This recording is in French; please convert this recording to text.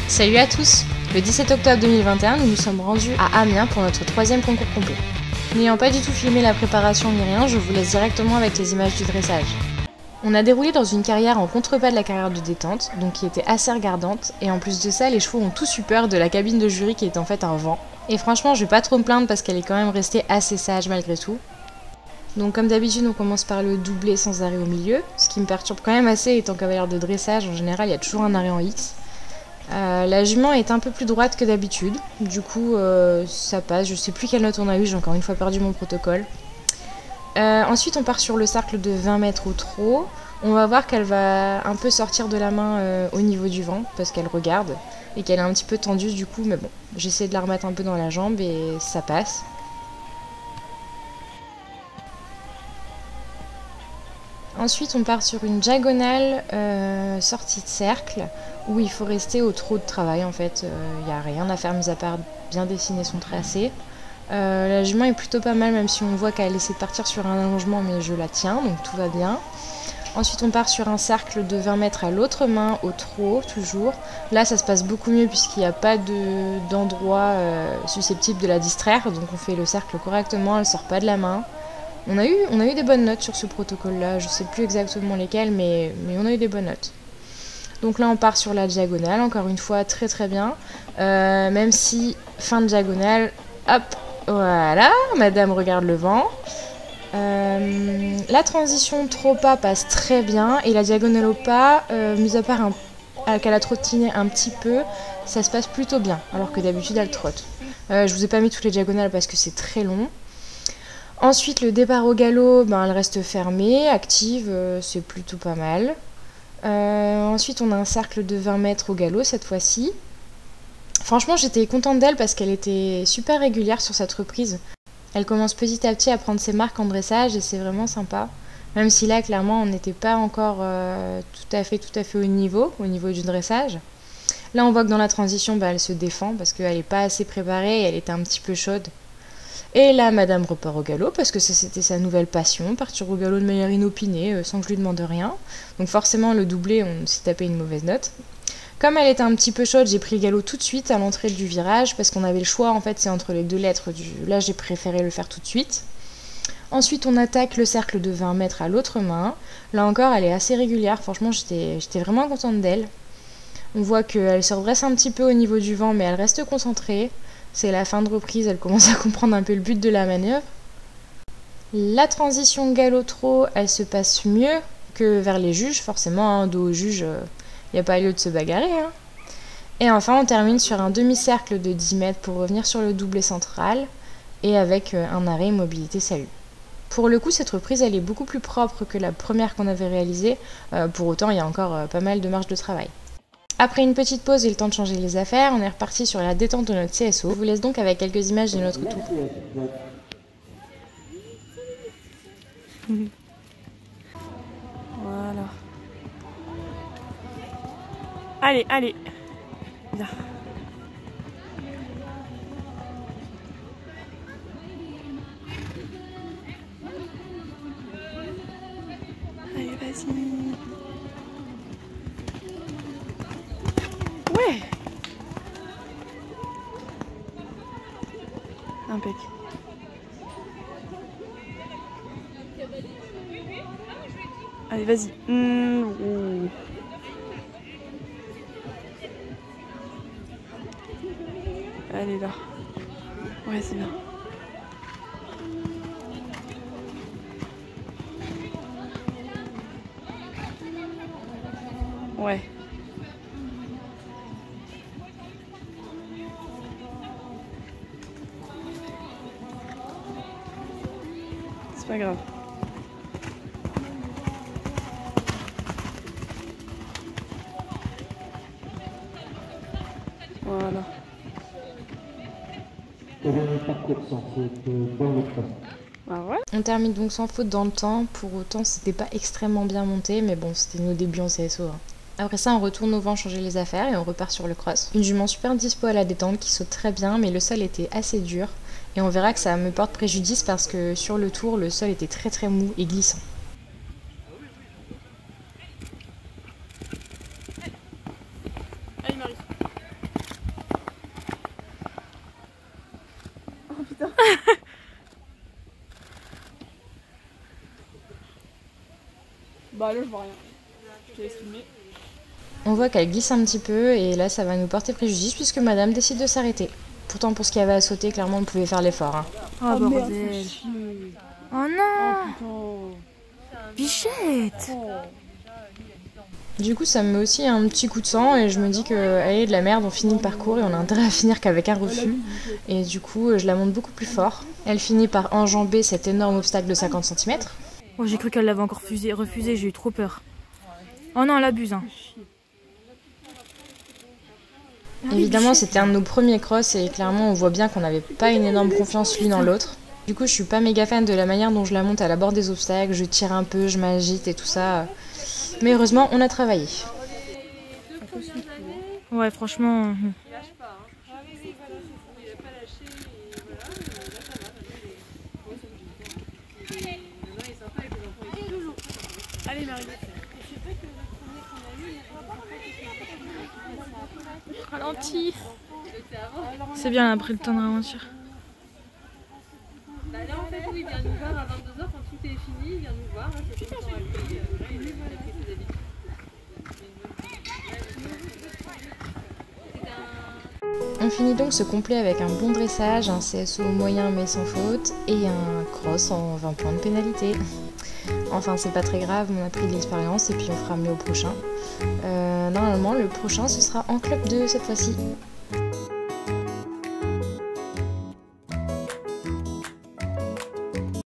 Salut à tous! Le 17 octobre 2021, nous nous sommes rendus à Amiens pour notre 3e concours complet. N'ayant pas du tout filmé la préparation ni rien, je vous laisse directement avec les images du dressage. On a déroulé dans une carrière en contrepas de la carrière de détente, donc qui était assez regardante, et en plus de ça, les chevaux ont tous eu peur de la cabine de jury qui est en fait un vent. Et franchement, je vais pas trop me plaindre parce qu'elle est quand même restée assez sage malgré tout. Donc comme d'habitude, on commence par le doublé sans arrêt au milieu, ce qui me perturbe quand même assez étant cavalière de dressage, en général il y a toujours un arrêt en X. La jument est un peu plus droite que d'habitude, du coup ça passe, je sais plus quelle note on a eu, j'ai encore une fois perdu mon protocole. Ensuite on part sur le cercle de 20 mètres au trot, on va voir qu'elle va un peu sortir de la main au niveau du vent, parce qu'elle regarde, et qu'elle est un petit peu tendue du coup, mais bon, j'essaie de la remettre un peu dans la jambe et ça passe. Ensuite, on part sur une diagonale sortie de cercle où il faut rester au trot de travail. En fait, il n'y a rien à faire mis à part bien dessiner son tracé. La jument est plutôt pas mal, même si on voit qu'elle essaie de partir sur un allongement, mais je la tiens, donc tout va bien. Ensuite, on part sur un cercle de 20 mètres à l'autre main, au trot, toujours. Là, ça se passe beaucoup mieux puisqu'il n'y a pas d'endroit susceptible de la distraire. Donc on fait le cercle correctement, elle ne sort pas de la main. On a eu des bonnes notes sur ce protocole-là, je sais plus exactement lesquelles, mais on a eu des bonnes notes. Donc là, on part sur la diagonale, encore une fois, très très bien. Même si, fin de diagonale, hop, voilà, madame regarde le vent. La transition trot-pas passe très bien, et la diagonale au pas, mis à part qu'elle a trottiné un petit peu, ça se passe plutôt bien, alors que d'habitude elle trotte. Je vous ai pas mis toutes les diagonales parce que c'est très long. Ensuite, le départ au galop, elle reste fermée, active, c'est plutôt pas mal. Ensuite, on a un cercle de 20 mètres au galop cette fois-ci. Franchement, j'étais contente d'elle parce qu'elle était super régulière sur cette reprise. Elle commence petit à petit à prendre ses marques en dressage et c'est vraiment sympa. Même si là, clairement, on n'était pas encore tout à fait au niveau du dressage. Là, on voit que dans la transition, elle se défend parce qu'elle n'est pas assez préparée et elle était un petit peu chaude. Et là, madame repart au galop, parce que c'était sa nouvelle passion, partir au galop de manière inopinée, sans que je lui demande rien. Donc forcément, le doublé, on s'est tapé une mauvaise note. Comme elle était un petit peu chaude, j'ai pris le galop tout de suite à l'entrée du virage, parce qu'on avait le choix, en fait, c'est entre les deux lettres. Là, j'ai préféré le faire tout de suite. Ensuite, on attaque le cercle de 20 mètres à l'autre main. Là encore, elle est assez régulière, franchement, j'étais vraiment contente d'elle. On voit qu'elle se redresse un petit peu au niveau du vent, mais elle reste concentrée. C'est la fin de reprise, elle commence à comprendre un peu le but de la manœuvre. La transition galop-trot, elle se passe mieux que vers les juges, forcément, dos au juge, il n'y a pas lieu de se bagarrer. Et enfin, on termine sur un demi-cercle de 10 mètres pour revenir sur le doublé central, et avec un arrêt mobilité salut. Pour le coup, cette reprise, elle est beaucoup plus propre que la première qu'on avait réalisée, pour autant, il y a encore pas mal de marge de travail. Après une petite pause et le temps de changer les affaires, on est reparti sur la détente de notre CSO. Je vous laisse donc avec quelques images de notre tour. Voilà. Allez, allez. Bien. Allez, vas-y. Ouais. Impec. Allez, vas-y. Allez, là. Ouais, c'est bien. Ouais. C'est pas grave. Voilà. On termine donc sans faute dans le temps, pour autant c'était pas extrêmement bien monté, mais bon, c'était nos débuts en CSO. Après ça, on retourne au vent changer les affaires et on repart sur le cross. Une jument super dispo à la détente qui saute très bien, mais le sol était assez dur. Et on verra que ça me porte préjudice parce que sur le tour, le sol était très très mou et glissant. Allez, Marie. bah là je vois rien. Je te laisse filmer. On voit qu'elle glisse un petit peu et là ça va nous porter préjudice puisque madame décide de s'arrêter. Pourtant pour ce qu'il y avait à sauter, clairement on pouvait faire l'effort. Hein. Oh bordel. merde. Oh non, Oh bichette. Du coup ça me met aussi un petit coup de sang et je me dis que allez de la merde, on finit le parcours et on a intérêt à finir qu'avec un refus. Et du coup je la monte beaucoup plus fort. Elle finit par enjamber cet énorme obstacle de 50 cm. Oh, j'ai cru qu'elle l'avait encore refusé, j'ai eu trop peur. Oh non, elle abuse. Hein. Évidemment c'était un de nos premiers cross et clairement on voit bien qu'on n'avait pas une énorme confiance l'une en l'autre. Du coup je suis pas méga fan de la manière dont je la monte à la bord des obstacles, je tire un peu, je m'agite et tout ça. Mais heureusement on a travaillé. Ouais, franchement. Allez Marie. Ralenti. C'est bien, elle a pris le temps de ralentir. Bah là en fait oui, il vient nous voir à 22h quand tout est fini, il vient nous voir, hein, c'est tout le temps à lui, là il a pris ses habitudes. On finit donc ce complet avec un bon dressage, un CSO moyen mais sans faute et un cross en 20 points de pénalité. Enfin c'est pas très grave, on a pris de l'expérience et puis on fera mieux au prochain. Normalement le prochain ce sera en club 2 cette fois-ci.